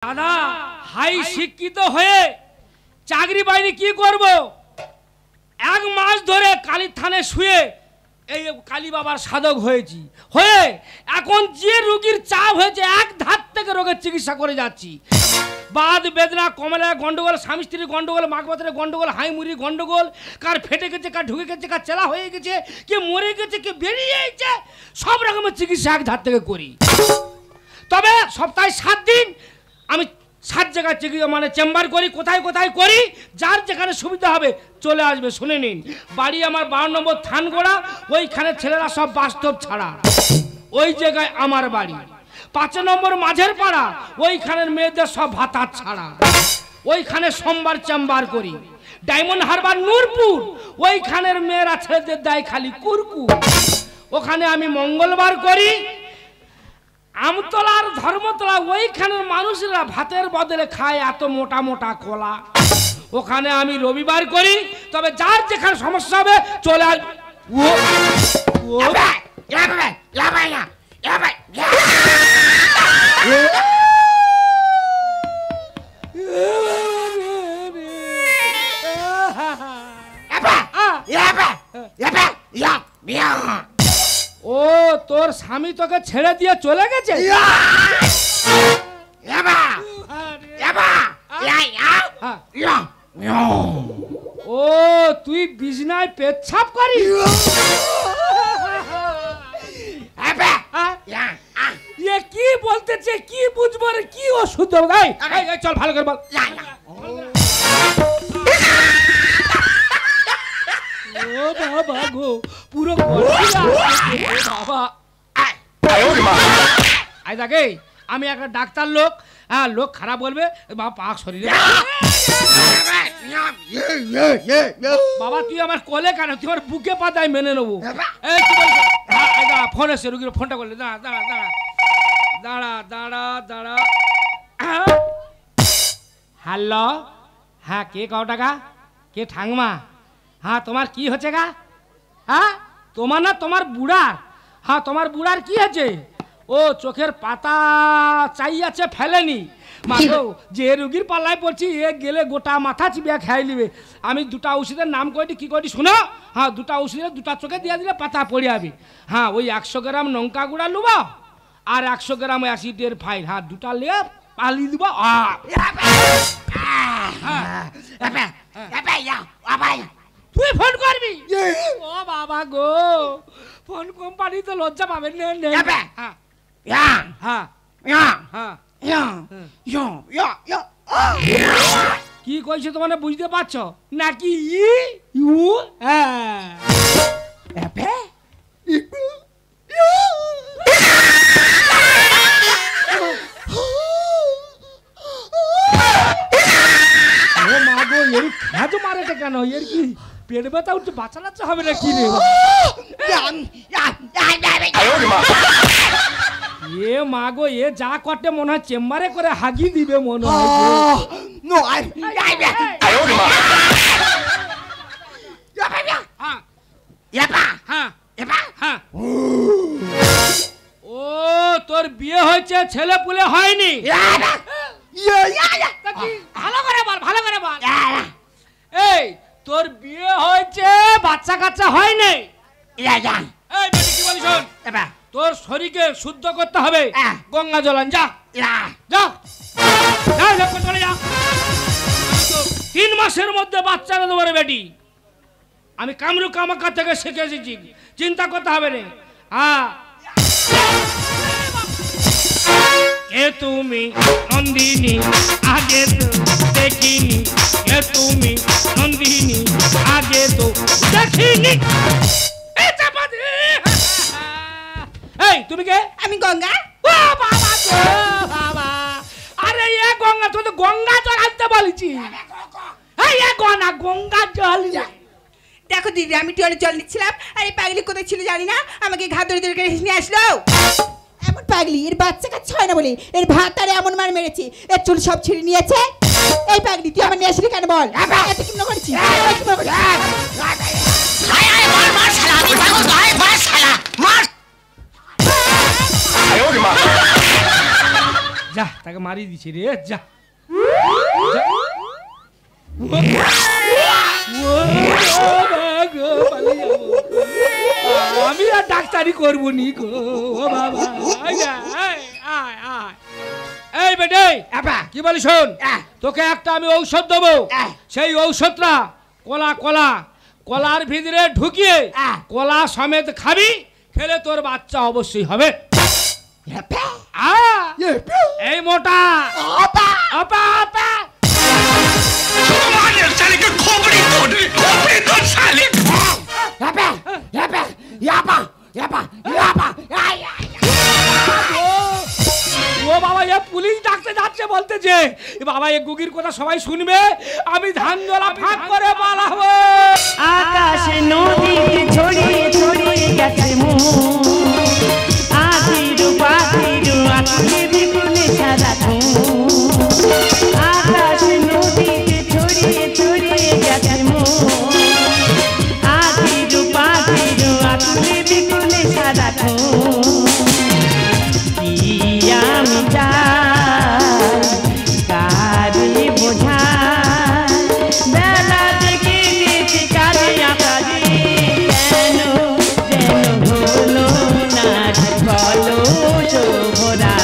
দাদা হাই শিক্ষিত হয়ে চাকরি পাইনি কি করব? এক মাস ধরে কালীর থানে শুয়ে এই কালী বাবার সাধক হয়েছি, হয়ে এখন যে রোগীর চাপ হয়েছে এক ধার থেকে রোগের চিকিৎসা করে যাচ্ছি। বাদ বেদনা, কমলা গন্ডগোল, স্বামী স্ত্রীর গন্ডগোল, মাঘবাতের গন্ডগোল, হাইমুড়ির গন্ডগোল, কার ফেটে গেছে, কার ঢুকে গেছে, কার চেলা হয়ে গেছে, কে মরে গেছে, কে বেরিয়ে গেছে, সব রকমের চিকিৎসা এক ধার থেকে করি। তবে সপ্তাহে 7 দিন আমি 7 জায়গায় চিকিৎসা মানে চেম্বার করি, কোথায় কোথায় করি, যার যেখানে সুবিধা হবে চলে আসবে। শুনে নিন, বাড়ি আমার 12 নম্বর থানগোড়া, ওইখানে ছেলেরা সব বাস্তব ছাড়া, ওই জায়গায় আমার বাড়ি। 5 নম্বর মাঝের পাড়া, ওইখানের মেয়েদের সব ভাতা ছাড়া, ওইখানে সোমবার চেম্বার করি। ডায়মন্ড হারবার নূরপুর, ওইখানের মেয়েরা ছেলেদের দেয় খালি কুরকু, ওখানে আমি মঙ্গলবার করি। আমতলার ধর্মতলা, ওইখানের মানুষরা ভাতের বদলে খায় এত মোটা মোটা কলা, ওখানে আমি রবিবার করি। তবে যার যেখানে সমস্যা হবে চলে আসবে। ও তোর স্বামী তোকে ছেড়ে দিয়ে চলে গেছে? ও তুই বিছনায় পেচ্ছাপ করিস? কি বলতেছে, কি বুঝবো রে, কি ওষুধ দেবো? চল ভালো করে বল। ও বাবা গো, পুরো বাবা। আই দেখে আমি একটা ডাক্তার লোক, হ্যাঁ লোক খারাপ বলবে, বাবা পাক শরীরে। বাবা তুই আমার কোলে কেন, তুই আমার বুকে পাতায় মেনে নেবো। ফোন এসে রুগীর ফোনটা করলে, দাঁড়া দাঁড়া দাঁড়া দাঁড়া দাঁড়া দাঁড়া। হ্যালো, হ্যাঁ কে কাও টাকা, কে ঠাংমা? হ্যাঁ তোমার কি হচ্ছে গা? হ্যাঁ তোমার না তোমার বুড়ার? হ্যাঁ তোমার বুড়ার কি হয়েছে? ও চোখের পাতা চাই আছে ফেলেনি। মাগো যে রুগীর পাল্লায় পড়ছি, এ গেলে গোটা মাথা চিবিয়া খাই নিবে। আমি 2টা ওষুধের নাম কয়টি কি কয়টি শোনো। হ্যাঁ 2টা ওষুধের 2টা চোখে দিয়ে দিলে পাতা পড়ে যাবে। হ্যাঁ ওই 100 গ্রাম লঙ্কা গুঁড়া লুবা আর 100 গ্রাম অ্যাসিডের ফাইল, হ্যাঁ 2টা লিয়ে পালি দিব। তুই ফোন করবি? ও বাবা গো, ফোন কোম্পানি তো লজ্জা পাবেন। কি কইছে তোমার বুঝতে পারছো নাকি? মারেটা কেন? এর কি পেট ব্যথা উঠছে, বাচ্চা লাচ্চা হবে না কি রে? এ মাগো, এ যা করতে মনে হয় চেম্বারে করে হাগি দিবে মনে হয়। ও তোর বিয়ে হয়েছে, ছেলে পুলে হয়নি? ভালো করে বল, ভালো করে বল। এই তোর বিয়ে হয়েছে, বাচ্চা কাচ্চা হয়নি? এই বেটি কি বলিস শোন, তোর শরীরকে শুদ্ধ করতে হবে, গঙ্গা জল আন, যা যা যা চলে যা। 3 মাসের মধ্যে বাচ্চা না দেবো রে বেটি। আমি কামরু কামাকা থেকে শিখে এসেছি, চিন্তা করতে হবে না। কে তুমি নন্দিনী আগে তো দেখিনি, কে তুমি নন্দিনী আগে তো দেখিনি। এই তুমি কে? আমি গঙ্গা। ও বাবা গো বাবা, আরে এ গঙ্গা, তুই তো গঙ্গা জল আনতে বলেছি। এই এ গঙ্গা জল। দেখো দিদি, আমি টিউলে জল নিচ্ছিলাম, আর এই পাগলি কোথায় ছিল জানি না, আমাকে ঘাত ধরে ধরে নিয়ে আসলো। এমন পাগলি, এর বাচ্চা কাচ্চা হয় না বলে এর ভাত আর এমন মার মেরেছি, এর চুল সব ছিঁড়ে নিয়েছে। এই পাগলি তুই আমার নিয়ে আসলি কেন বল? এত কি মনে করছিস? যা তাকে মারি দিছি রে যা আমি আর ডাক্তারি করবো নি গো বাবা। এই বেটে কি বলি শোন, তোকে একটা আমি ঔষধ দেবো, সেই ঔষধটা কলা কলা কলার ভিতরে ঢুকিয়ে কলা সমেত খাবি, খেলে তোর বাচ্চা অবশ্যই হবে। এই মোটা ও বাবা, এ পুলিশ ডাকতে যাচ্ছে, বলতেছে বাবা এ গুগির কথা সবাই শুনবে, আমি ধান জলা ফাঁক করে পালাবো। আকাশে নদী ছড়িয়ে ছড়িয়ে গেছে আধিরু পাখিরু আঁকড়ে বিকুলে সারা আকাশে নদীতে ছড়িয়ে ছড়িয়ে গেছে আধিরু পাখিরু আঁকড়ে বিকুলে সারা আমি যাই কারে বোঝা বেলা থেকে গেছে কারে আকারে কেন যেন হলো না বলো শোভরা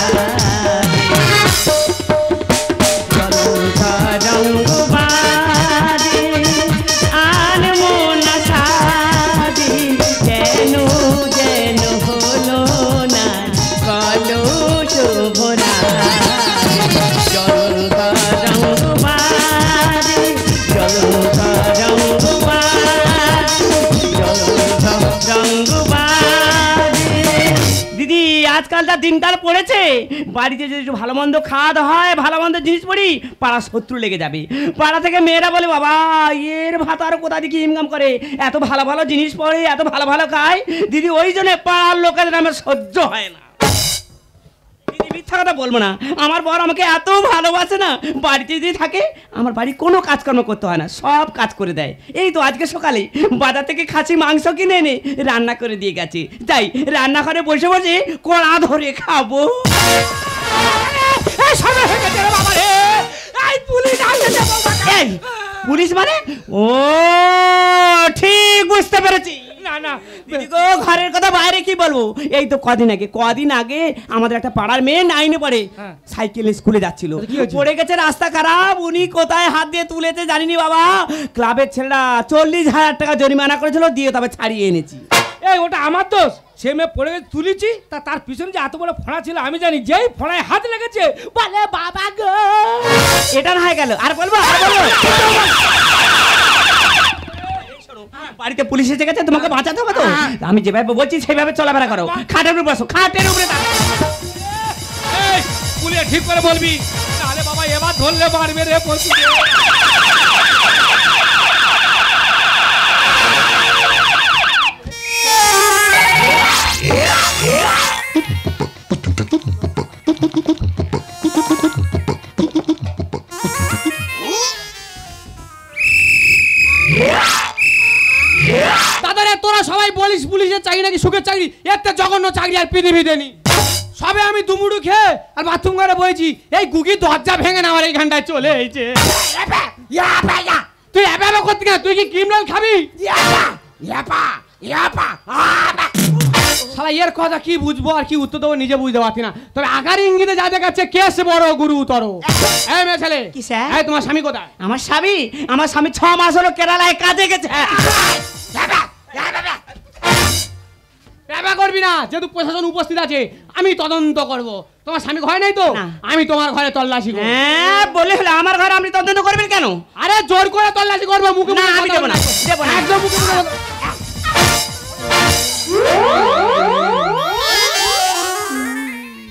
রঙ্গ বাদে আর মন সাদে কেন যেন হলো না বলো শোভরা দিদি আজকালটা দিনকাল পড়েছে, বাড়িতে যদি একটু ভালো মন্দ খাওয়া দাওয়া হয়, ভালো মন্দ জিনিস পড়ি, পাড়া শত্রু লেগে যাবে। পাড়া থেকে মেয়েরা বলে বাবা এর ভাত আর কোথা দিকে ইনকাম করে, এত ভালো ভালো জিনিস পড়ে, এত ভালো ভালো খায়। দিদি ওই জন্য পাড়ার লোকেদের আমার সহ্য হয় না। মিথ্যা কথা বলবো না, আমার বর আমাকে এত ভালোবাসে না, বাড়িতে যদি থাকে আমার বাড়ি কোনো কাজকর্ম করতে হয় না, সব কাজ করে দেয়। এই তো আজকে সকালে বাজার থেকে খাসি মাংস কিনে এনে রান্না করে দিয়ে গেছে, তাই রান্নাঘরে বসে বসে কড়া ধরে খাবো। পুলিশ মানে? ও ঠিক বুঝতে পেরেছি। ঘরের কথা বাইরে কি বলবো, এই তো কদিন আগে আমাদের একটা পাড়ার মেয়ে 9-এ পড়ে, সাইকেলে স্কুলে যাচ্ছিল, পড়ে গেছে, রাস্তা খারাপ, উনি কোথায় হাত দিয়ে তুলেছে জানিনি বাবা। ক্লাবের ছেলেরা 40,000 টাকা জরিমানা করেছিল, দিয়ে তবে ছাড়িয়ে এনেছি। এই ওটা আমার দোষ, সে মেয়ে পড়ে গেছে তুলেছি, তার পিছনে যে এত বড় ফোঁড়া ছিল আমি জানি, যেই ফোঁড়ায় হাত লেগেছে বলে বাবা গো। এটা না হয়ে গেল, আর বলবো বাড়িতে পুলিশ এসে গেছে, তোমাকে বাঁচাতে হবে তো, আমি যেভাবে বলছি সেভাবে চলাফেরা করো, খাটের উপরে বসো, খাটের উপরে। পুলিশ ঠিক করে বলবি, তাহলে বাবা এবার ধরলে মারবে রে। দাদারে তোরা সবাই বলিস পুলিশের চাকরি নাকি সুখের চাকরি, একটা জঘন্য চাকরি আর পৃথিবীতে নেই। সবে আমি দুমুড়ু খেয়ে আর বাথরুম করে বইছি, এই গুগি দরজা ভেঙে না আমার এইখানটায় চলে এসেছে। তুই এভাবে করতে গেলে তুই কি ক্রিমিনাল খাবি? শালা এর কথা কি বুঝবো আর কি উত্তর দেবো নিজে বুঝতে পারছি না, তবে আগার ইঙ্গিতে যা দেখাচ্ছে কেস বড় গুরু তর। এই মেয়ে ছেলে, কি স্যার? এই তোমার স্বামী কোথায়? আমার স্বামী 6 মাস হলো কেরালায় কাজে গেছে। ব্যাপার করবি না, যেহেতু প্রশাসন উপস্থিত আছে আমি তদন্ত করব। তোমার স্বামী ঘরে নাই তো? আমি তোমার ঘরে তল্লাশি করব। হ্যাঁ বলে হলো আমার ঘরে আপনি তদন্ত করবেন কেন? আরে জোর করে তল্লাশি করবো, মুখে না আমি দেব না, একদম মুখে মুখে।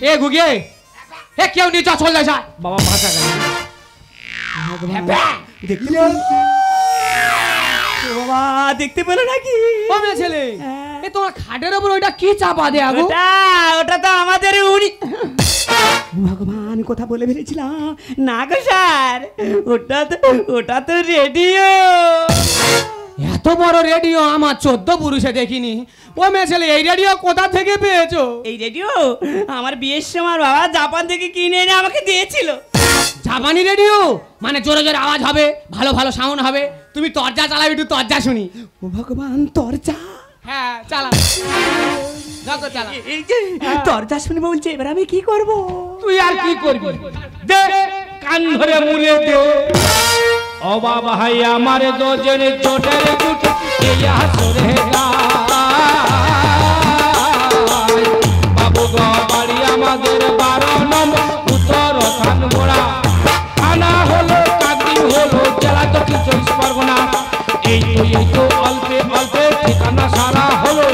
এ গুগিয়ে এ কেউ নিচা চল যায় বাবা, ভাষা গেল দেখতে বাবা, দেখতে পেলে নাকি? ও মেয়ে ছেলে, এ তোমার খাটের উপর ওইটা কি চাপা দেয়া গো? ওটা তো আমাদের উনি। ভগবান কথা বলে ফেলেছিলাম না গো স্যার, ওটা তো রেডিও। এত এত বড় রেডিও আমার 14 পুরুষে দেখিনি। ও মেয়ে ছেলে, এই রেডিও কোথা থেকে পেয়েছো? এই রেডিও আমার বিয়ের সময় বাবা জাপান থেকে কিনে এনে আমাকে দিয়েছিল। জাপানি রেডিও মানে জোরে জোরে আওয়াজ হবে, ভালো ভালো সাউন্ড হবে। তুমি তরজা চালাবে, একটু তরজা শুনি। ও ভগবান, দরজা! হ্যাঁ চালা, দেখো চালা। এই যে দরজা শুনে বলছে, এবার আমি কি করব? তুই আর কি করবি? দে কান ধরে মুলে দে। ও বাবা হাই আমার দোজের চোটের দুট এই আসরে গায়। বাবু গো বাড়ি আমাদের 12 নম্বর উত্তর থানগোড়া, থানা হলো কাকদ্বীপ, হলো জেলা দক্ষিণ 24 পরগনা। এই তো অল্পে অল্পে ঠিকানা সারা হলো,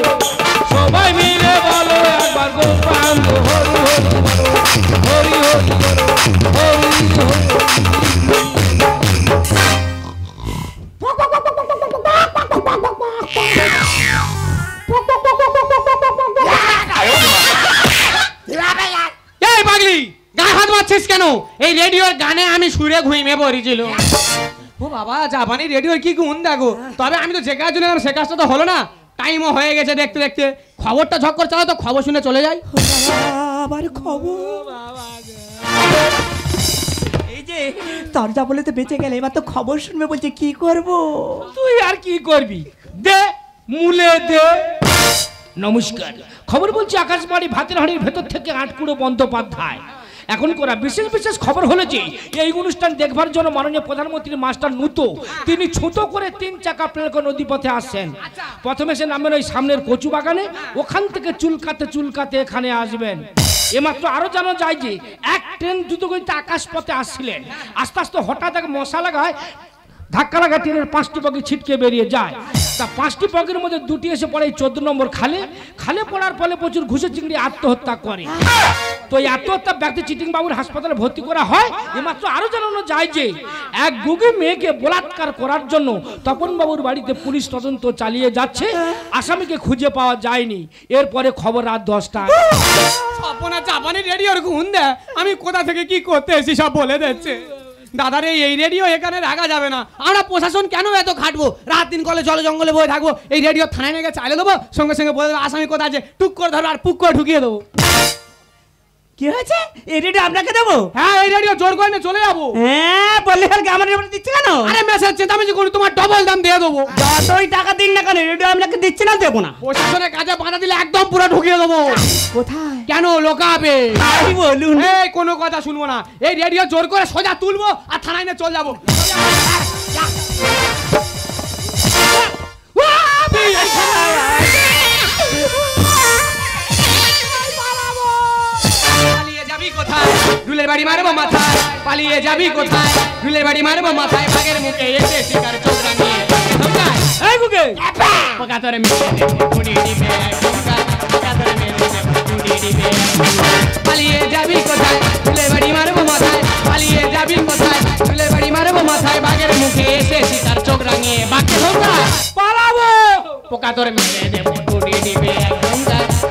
সবাই মিলে বলো একবার গোপাল হরি হরি হরি হরি হরি। এই পাগলি, গায়ে হাত মারছিস কেন? এই রেডিওর গানে আমি সুরে ঘুমিয়ে পড়েছিল। ও বাবা, জাপানি রেডিওর কি গুণ দেখো। তবে আমি তো যে কাজ জন্য সে কাজটা তো হলো না। টাইমও হয়ে গেছে দেখতে দেখতে। খবরটা ঝক্কর চালাও তো, খবর শুনে চলে যাই। আবার খবর। এই যে দরজা বলে তো বেঁচে গেলে, এবার তো খবর শুনবে বলছে, কি করব? তুই আর কি করবি? দে মুলে দে। নমস্কার, খবর বলছি আকাশবাণী ভাতের হাঁড়ির ভেতর থেকে আটকুড়ো বন্দ্যোপাধ্যায়। এখন করা বিশেষ বিশেষ খবর হলো যে এই অনুষ্ঠান দেখবার জন্য মাননীয় প্রধানমন্ত্রী মাস্টার নুতো তিনি ছুতো করে 3 চাকা প্লেন নদী পথে আসছেন। প্রথমে সে নামেন ওই সামনের কচু বাগানে, ওখান থেকে চুলকাতে চুলকাতে এখানে আসবেন। এমাত্র আরো জানা যায় যে এক ট্রেন দ্রুত গতিতে আকাশ পথে আসছিলেন। আস্তে আস্তে হঠাৎ এক মশা লাগায়, ধাক্কা লাগা ট্রেনের 5টি বগি ছিটকে বেরিয়ে যায়। তা 5টি বগির মধ্যে 2টি এসে পড়ে 14 নম্বর খালে। খালে পড়ার ফলে প্রচুর ঘুষে চিংড়ি আত্মহত্যা করে। তো এই আত্মহত্যা ব্যক্তি চিটিং বাবুর হাসপাতালে ভর্তি করা হয়। এমাত্র আরো জানানো যায় যে এক গুগি মেয়েকে বলাৎকার করার জন্য তপন বাবুর বাড়িতে পুলিশ তদন্ত চালিয়ে যাচ্ছে। আসামিকে খুঁজে পাওয়া যায়নি। এরপরে খবর রাত 10টা। আপনা জাপানি রেডিওর গুণ দেয়, আমি কোথা থেকে কি করতে এসেছি সব বলে দিচ্ছে। দাদারে, এই রেডিও এখানে রাখা যাবে না। আমরা প্রশাসন কেন এত খাটবো? রাত দিন কলে জলে জঙ্গলে বয়ে থাকবো? এই রেডিও থানায় নিয়ে চাইলে দেবো, সঙ্গে সঙ্গে বলে দেবো আসামি কোথায় আছে, টুক করে ধরবো আর পুক করে ঢুকিয়ে দেবো। কি হয়েছে? এই রেডিও আপনাকে দেবো? হ্যাঁ, এই রেডিও জোর করে নিয়ে চলে যাবো। হ্যাঁ, বললে কালকে আমার রেডিও দিচ্ছে কেন? আরে মেসেজ চেঁচামেচি করি, তোমার ডবল দাম দিয়ে দেবো। যতই টাকা দিন না কেন, রেডিও আপনাকে দিচ্ছে না, দেবো না। প্রশাসনের কাজে বাধা দিলে একদম পুরো ঢুকিয়ে দেবো। কোথায়? কেন লোকাবে? তাই বলুন। এই কোনো কথা শুনবো না। এই রেডিও জোর করে সোজা তুলবো আর থানায় নিয়ে চলে যাবো। পালিয়ে যাবি কোথায়? ঢুলের বাড়ি মারবো মাথায়। পালিয়ে যাবি কোথায়? ঢুলের বাড়ি মারবো মাথায়। বাঘের মুখে এসে শিকার চোখ রাঙিয়ে এই গুগে পোকা তোরে মেরে দেবো, কুড়ি দিবে পোকা তোরে মেরে দেবো, কুড়ি দিবে। পালিয়ে যাবি কোথায়? ঢুলের বাড়ি মারবো মাথায়। পালিয়ে যাবি কোথায়? ঢুলের বাড়ি মারবো মাথায়। বাঘের মুখে এসে শিকার চোখ রাঙিয়ে বাঘকে ধোকা পালাবো। পোকা তোরে মেরে দেবো, কুড়ি দিবে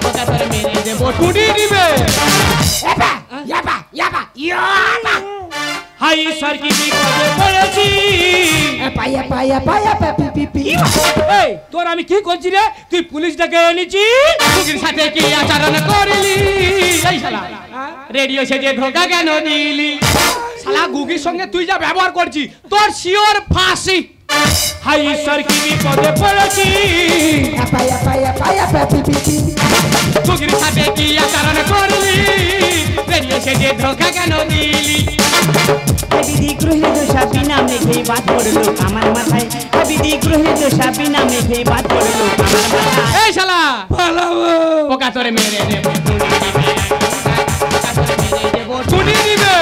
পোকা তোরে মেরে দেবো, কুড়ি দিবে। হাই স্যার কি বিপদে পড়েছি। পায়া পায়া পায়া পি পি পি। এই তোর আমি কি করছি রে? তুই পুলিশ ডেকে এনেছি। কুকির সাথে কি আচরণ করলি? এই শালা রেডিও সেজে ধোকা কেন দিলি? শালা গুগির সঙ্গে তুই যা ব্যবহার করছিস, তোর শিওর ফাঁসি। হাই স্যার কি বিপদে পড়েছি। পায়া পায়া পায়া পি পি পি। কুকির সাথে কি আচরণ করলি? রেডিও সেজে ধোকা কেন দিলি? বিধি গ্রহের দোষা বিনা মেঘে বাদ পড়লো আমার মাথায়। বিধি গ্রহের দোষা বিনা মেঘে বাদ পড়লো আমার মাথায়। এই শালা পালাবো। পোকা তোরে মেরে দেবো, টুনি দিবে পোকা তোরে মেরে দেবো, টুনি দিবে।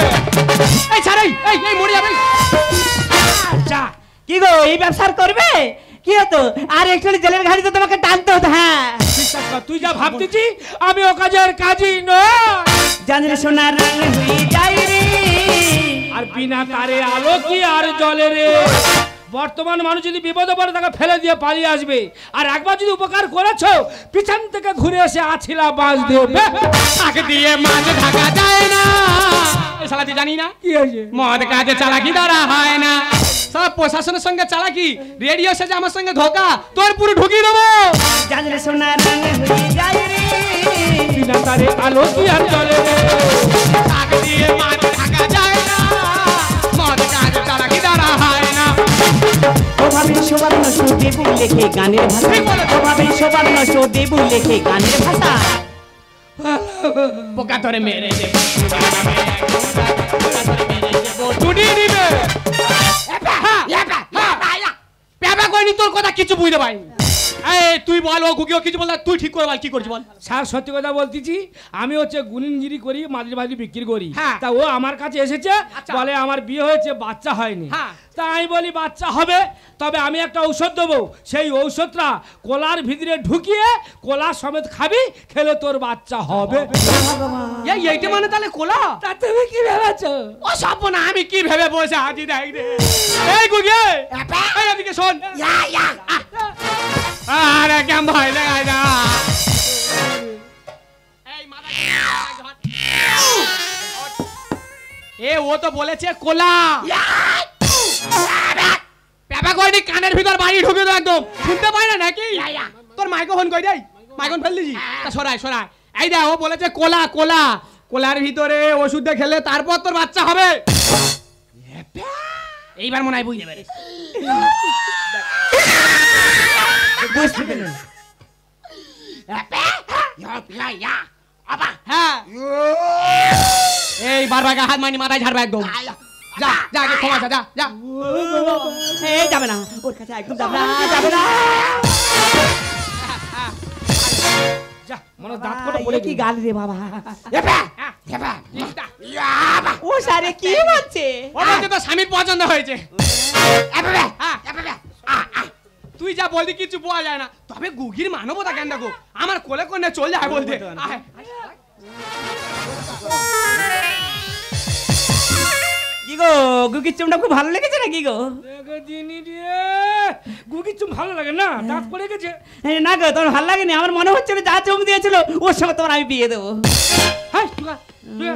এই ছাড়, এই মরে যাবে। আচ্ছা, কি গো, এই ব্যবসার করবে? কি হতো আর একটু জেলের ঘাড়ি তো তোমাকে টানতে হতো। হ্যাঁ, বিশ্বাস কর, তুই যা ভাবতেছি আমি ও কাজের কাজই নয়। জানলে সোনার রং হয়ে যায় রে। আর বিনা তারে আলো কি আর জলে রে। বর্তমান মানুষ যদি বিপদে পড়ে তাকে ফেলে দিয়ে পালিয়ে আসবে, আর একবার যদি উপকার করেছো পিছন থেকে ঘুরে এসে আছিলা বাজ দেবে। শাক দিয়ে মাছ ঢাকা যায় না। এই শালা তুই জানি না কি হয়েছে? মদ কাজে চালাকি ধরা হয় না। সব প্রশাসনের সঙ্গে চালাকি, রেডিও সেজে আমার সঙ্গে ধোকা, তোর পুরো ঢুকিয়ে দেবো। জানলে সোনার রঙ হয়ে যায় রে, বিনা তারে আলো কি আর জ্বলে রে, টাকা দিয়ে মাছ থাকা যায় না, মদ কাজ চালাকি দ্বারা হয় না। ওভাবে সবার নষ্ট দেবু লেখে গানের ভাষা, ওভাবে সবার নষ্ট দেবু লেখে গানের ভাষা। পোকা ধরে মেরে দেবো, চুটিয়ে দিবে। প্যাপা করিনি, তোর কথা কিছু বুঝতে পারিনি। এই তুই বল, ও গুগিও কিছু বল, তুই ঠিক করে বল কি করছিস বল। স্যার সত্যি কথা বলতেছি, আমি হচ্ছে গুনিনগিরি করি, মাঝে মাঝে বিক্রি করি। হ্যাঁ। তা ও আমার কাছে এসেছে, আচ্ছা। বলে আমার বিয়ে হয়েছে, বাচ্চা হয়নি। হ্যাঁ। তা আমি বলি বাচ্চা হবে, তবে আমি একটা ঔষধ দেবো, সেই ঔষধটা কোলার ভিতরে ঢুকিয়ে কোলা সমেত খাবি, খেলে তোর বাচ্চা হবে। এইটা মানে তাহলে কোলা? তা তুমি কি ভেবেছো? ও সব না, আমি কি ভেবে বসে আছি দেখ রে। এই গুগি, এই এদিকে শোন। আরে কেমন ভয় লাগায় না। এই মাথা এ ও তো বলেছে কোলা। পেপা কয়নি কানের ভিতর বাড়ি ঢুকে দাও, একদম শুনতে পাই না নাকি? তোর মাইক্রোফোন কই দেই, মাইক্রোফোন ফেল দিছি। তা সরাই সরাই, এই দেখ ও বলেছে কোলা কোলা, কোলার ভিতরে ওষুধ দিয়ে খেলে তারপর তোর বাচ্চা হবে। এইবার মনে হয় বুঝতে পারে। বুঝতে পেরেছি। হ্যাঁ এই বারবার হাত মানি মাথায় ঝাড়বা একদম। যা যা আগে ক্ষমা যা যা। এই যাবে না, ওর কাছে একদম যাবে না, যাবে না। যা মনে দাঁত করে বলে কি কি গাল রে বাবা। ও সারে কি হচ্ছে? ও বলছে তো স্বামীর পছন্দ হয়েছে। তুই যা বললি কিছু পাওয়া যায় না, তবে গুগির মানবতা কেন দেখো, আমার কোলে কোলে চল যায় বলতে। কি গো, গুগির চুমটা খুব ভালো লেগেছে নাকি গো? গুগি চুম ভালো লাগে না, দাঁত পড়ে গেছে। না গো, তোমার ভালো লাগেনি? আমার মনে হচ্ছে যা চুম দিয়েছিল ওর সঙ্গে তোমার আমি বিয়ে দেবো। হ্যাঁ তুই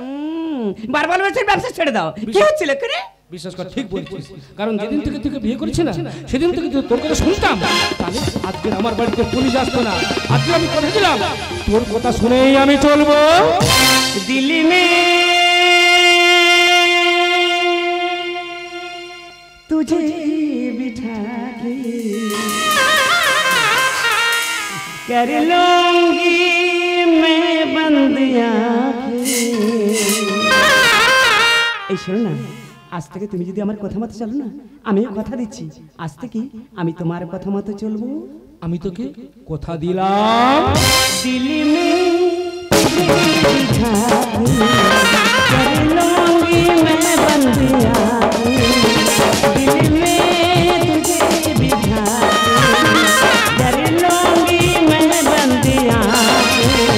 বারবার বলছে ব্যবসা ছেড়ে দাও, কি হচ্ছিল করে? বিশ্বাস কর ঠিক বলছিস, কারণ যেদিন থেকে তোকে বিয়ে করেছি না, সেদিন থেকে তোর কথা শুনতাম, তাহলে আজকে আমার বাড়িতে পুলিশ আসতো না। আজকে আমি কথা দিলাম, তোর কথা শুনেই আমি চলবো। দিল্লি মে तुझे बिठा के कर लूंगी मैं बंद आँखें। এই শোনো না, আজ থেকে তুমি যদি আমার কথা মতো চলো না, আমিও কথা দিচ্ছি, আজ থেকে আমি তোমার কথা মতো চলবো। আমি তোকে কথা দিলাম, দিল্লি মে तुझे बिठा के कर लूंगी मैं बंद आँखें। दिल में तुझे बिठा के कर लूंगी मैं बंद आँखें।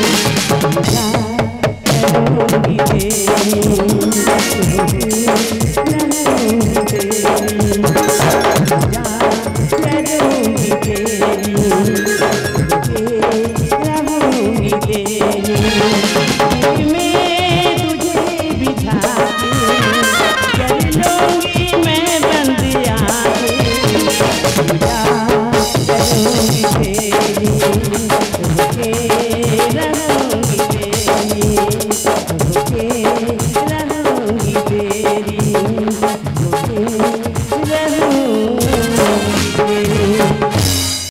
करूंगी तेरी